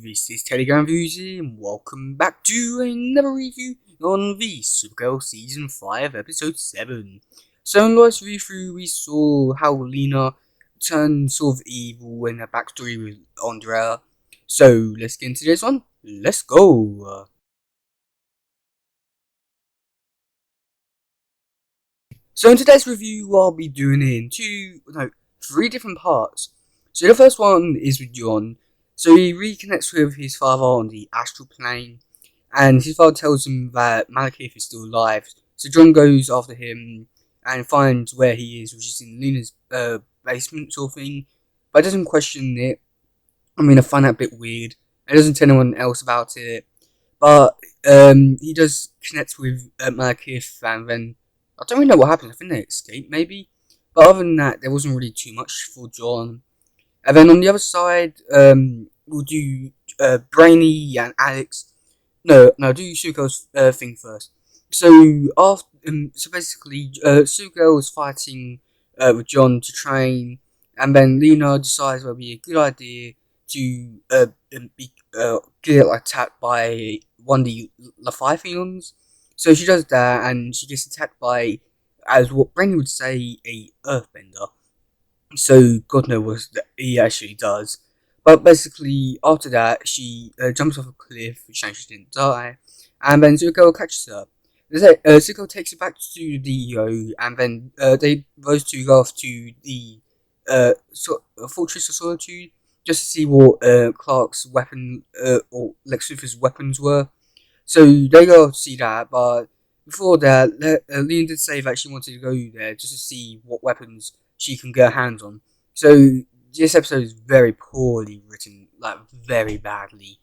this is Telegram Views and welcome back to another review on the Supergirl Season 5 Episode 7. So in the last review we saw how Lena turned sort of evil in her backstory with Andrea. So let's get into this one. Let's go! So in today's review I'll be doing it in three different parts. So the first one is with John. So he reconnects with his father on the astral plane, and his father tells him that Malekith is still alive. So John goes after him and finds where he is, which is in Luna's basement sort of thing, but doesn't question it. I find that a bit weird. He doesn't tell anyone else about it, but he does connect with Malekith, and then I don't really know what happens. I think they escape, maybe. But other than that, there wasn't really too much for John. And then on the other side, we'll do Brainy and Alex. No, do Supergirl's thing first. So basically, Supergirl is fighting with John to train, and then Lena decides it would be a good idea to get attacked by one of the Leviathans. So she does that, and she gets attacked by, as what Brainy would say, a Earthbender. So God knows what he actually does. But basically, after that, she jumps off a cliff, which she didn't die, and then Zuko catches her. Zuko takes her back to the EO, and then those two go off to the Fortress of Solitude, just to see what Clark's weapon, or Lex Luthor's weapons were. So they go off to see that, but before that, Lena did say that she wanted to go there just to see what weapons she can get her hands on. So this episode is very poorly written, like very badly.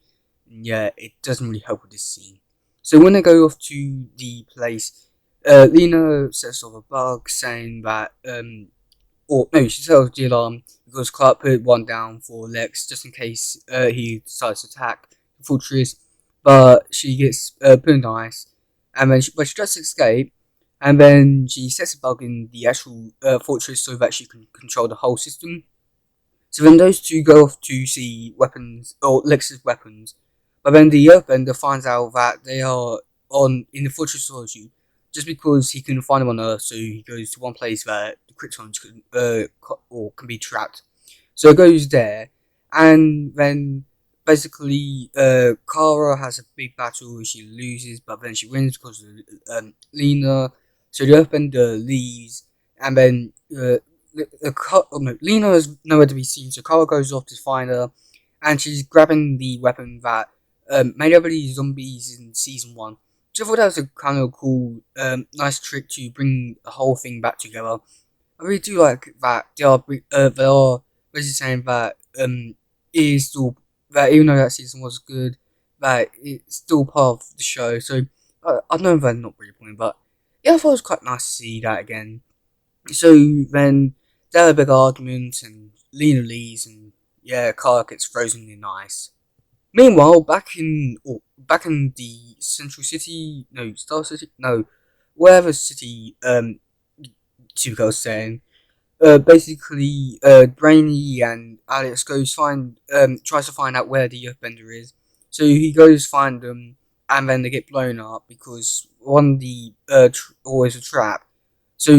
Yeah, it doesn't really help with this scene. So when they go off to the place, Lena sets off a bug saying that, she sets off the alarm because Clark put one down for Lex just in case he decides to attack the fortress. But she gets put in the ice, and then she does escape. And then she sets a bug in the actual fortress so that she can control the whole system. So then those two go off to see weapons, or Lex's weapons. But then the Earthbender finds out that they are in the Fortress of Solitude just because he couldn't find them on Earth, so he goes to one place where the Kryptons can be trapped. So he goes there, and then basically Kara has a big battle. She loses, but then she wins because of Lena. So the Earthbender leaves, and then Lena is nowhere to be seen. So Kara goes off to find her, and she's grabbing the weapon that made everybody zombies in season 1. So I thought that was a kind of cool, nice trick to bring the whole thing back together. I really do like that they are basically saying that it is still, that even though that season was good, that it's still part of the show. So I know they're not really point, but yeah, I thought it was quite nice to see that again. So then they have a big argument, and Lena leaves, and yeah, Kara gets frozen in ice. Meanwhile, back in the Central City, no, Star City, no, wherever city, Supergirl's saying, basically, Brainy and Alex tries to find out where the Earthbender is. So he goes find them, and then they get blown up because one of the always a trap. So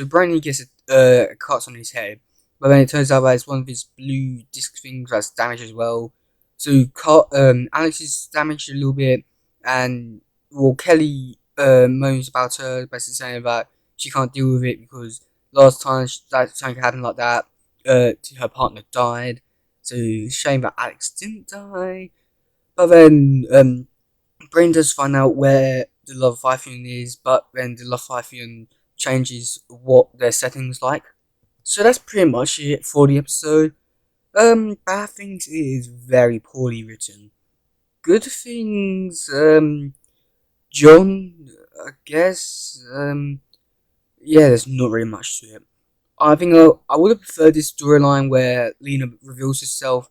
Brainy gets a cut on his head, but then it turns out that it's one of his blue disc things that's damaged as well. So Alex is damaged a little bit, and Kelly moans about her, basically saying that she can't deal with it because last time something happened like that, her partner died. So it's a shame that Alex didn't die. But then Brain does find out where the Leviathan is, but then the Leviathan changes what their setting's like. So that's pretty much it for the episode. Bad things is very poorly written. Good things, John, I guess, yeah, there's not really much to it. I think I would have preferred this storyline where Lena reveals herself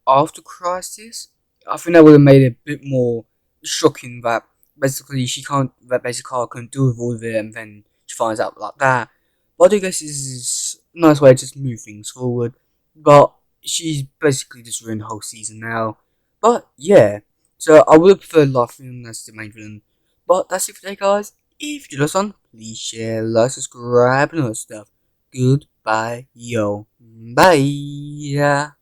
after Crisis. I think that would have made it a bit more shocking that basically Carl couldn't deal with all of it, and then she finds out like that. But I do guess this is a nice way to just move things forward. But she's basically just ruined the whole season now. But yeah, so I would have preferred Laughing as the main villain. But that's it for today, guys. If you like this one, please share, like, subscribe, and all that stuff. Goodbye, yo. Bye.